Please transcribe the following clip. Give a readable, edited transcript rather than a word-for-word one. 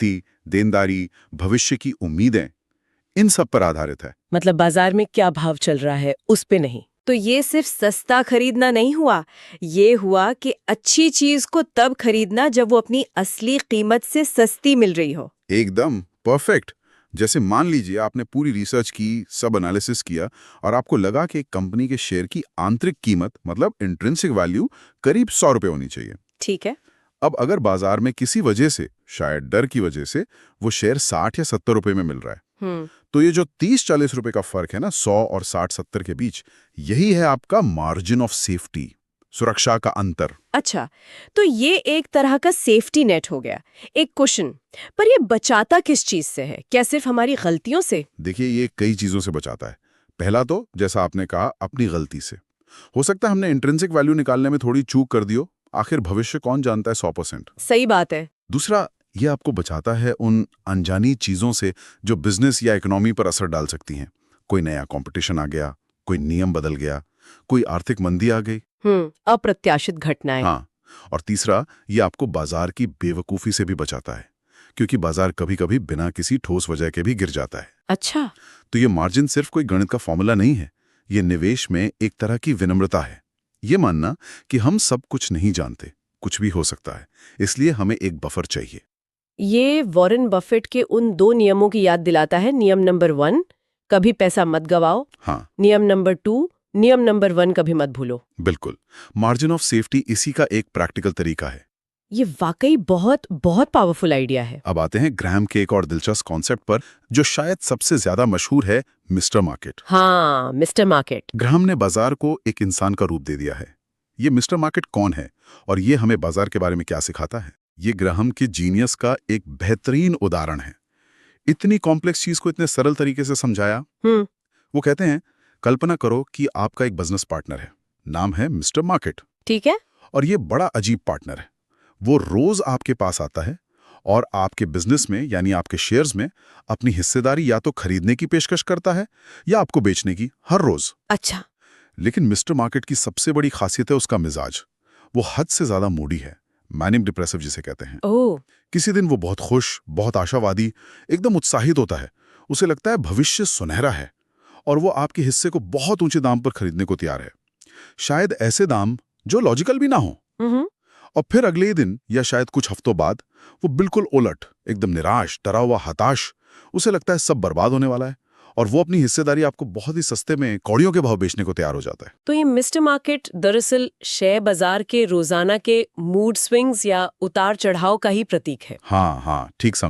संपत्ति, देनदारी, भविष्य की उम्मीदें, इन सब पर आधारित है। मतलब बाजार में क्या भाव चल रहा है उस पे नहीं। तो ये सिर्फ सस्ता खरीदना नहीं हुआ, ये हुआ कि अच्छी चीज को तब खरीदना जब वो अपनी असली कीमत से सस्ती मिल रही हो। एकदम परफेक्ट। जैसे मान लीजिए आपने पूरी रिसर्च की, सब एनालिसिस किया और आपको लगा कि एक कंपनी के शेयर की आंतरिक कीमत मतलब इंट्रिंसिक वैल्यू करीब 100 रुपये होनी चाहिए। ठीक है। अब अगर बाजार में किसी वजह से, शायद डर की वजह से, वो शेयर 60 या 70 रुपए में मिल रहा है, तो ये जो 30-40 रुपए का फर्क है ना 100 और 60-70 के बीच, यही है आपका मार्जिन ऑफ सेफ्टी, सुरक्षा का अंतर। अच्छा, तो ये एक तरह का सेफ्टी नेट हो गया, एक कुशन। पर ये बचाता किस चीज से है? क्या सिर्फ हमारी गलतियों से? देखिए, ये कई चीजों से बचाता है। पहला तो जैसा आपने कहा, अपनी गलती से। हो सकता है हमने इंट्रिंसिक वैल्यू निकालने में थोड़ी चूक कर दी हो, आखिर भविष्य कौन जानता है 100%। सही बात है। दूसरा, ये आपको बचाता है उन अनजानी चीजों से जो बिजनेस या इकोनॉमी पर असर डाल सकती हैं। कोई नया कंपटीशन आ गया, कोई नियम बदल गया, कोई आर्थिक मंदी आ गई। अप्रत्याशित घटनाएं। हाँ, और तीसरा, ये आपको बाजार की बेवकूफी से भी बचाता है, क्योंकि बाजार कभी-कभी बिना किसी ठोस वजह के भी गिर जाता है। अच्छा। तो ये मार्जिन सिर्फ कोई गणित का फॉर्मूला नहीं है, ये निवेश में एक तरह की विनम्रता है। ये मानना कि हम सब कुछ नहीं जानते, कुछ भी हो सकता है, इसलिए हमें एक बफर चाहिए। ये वॉरेन बफेट के उन 2 नियमों की याद दिलाता है। नियम नंबर 1, कभी पैसा मत गवाओ। हाँ, नियम नंबर 2, नियम नंबर 1 कभी मत भूलो। बिल्कुल। मार्जिन ऑफ सेफ्टी इसी का एक प्रैक्टिकल तरीका है। ये वाकई बहुत बहुत पावरफुल आइडिया है। अब आते हैं ग्राहम के एक और दिलचस्प कॉन्सेप्ट पर, जो शायद सबसे ज्यादा मशहूर है, मिस्टर मार्केट। हाँ, मिस्टर मार्केट। ग्राहम ने बाजार को एक इंसान का रूप दे दिया है। ये मिस्टर मार्केट कौन है और ये हमें बाजार के बारे में क्या सिखाता है? ये ग्राहम के जीनियस का एक बेहतरीन उदाहरण है। इतनी कॉम्प्लेक्स चीज को इतने सरल तरीके से समझाया। वो कहते हैं, कल्पना करो कि आपका एक बिजनेस पार्टनर है, नाम है मिस्टर मार्केट। ठीक है। और ये बड़ा अजीब पार्टनर है। वो रोज आपके पास आता है और आपके बिजनेस में यानी आपके शेयर्स में अपनी हिस्सेदारी या तो खरीदने की पेशकश करता है या आपको बेचने की, हर रोज। अच्छा। लेकिन मिस्टर मार्केट की सबसे बड़ी खासियत है उसका मिजाज। वो हद से ज्यादा मूडी है, मैनिक डिप्रेसिव जिसे कहते हैं। ओह। किसी दिन वो बहुत खुश, बहुत आशावादी, एकदम उत्साहित होता है। उसे लगता है भविष्य सुनहरा है और वो आपके हिस्से को बहुत ऊंचे दाम पर खरीदने को तैयार है, शायद ऐसे दाम जो लॉजिकल भी ना हो। और फिर अगले ही दिन या शायद कुछ हफ्तों बाद वो बिल्कुल उलट, एकदम निराश, डरा हुआ, हताश। उसे लगता है सब बर्बाद होने वाला है और वो अपनी हिस्सेदारी आपको बहुत ही सस्ते में कौड़ियों के भाव बेचने को तैयार हो जाता है। तो ये मिस्टर मार्केट दरअसल शेयर बाजार के रोजाना के मूड स्विंग्स या उतार चढ़ाव का ही प्रतीक है। हाँ, ठीक समझ।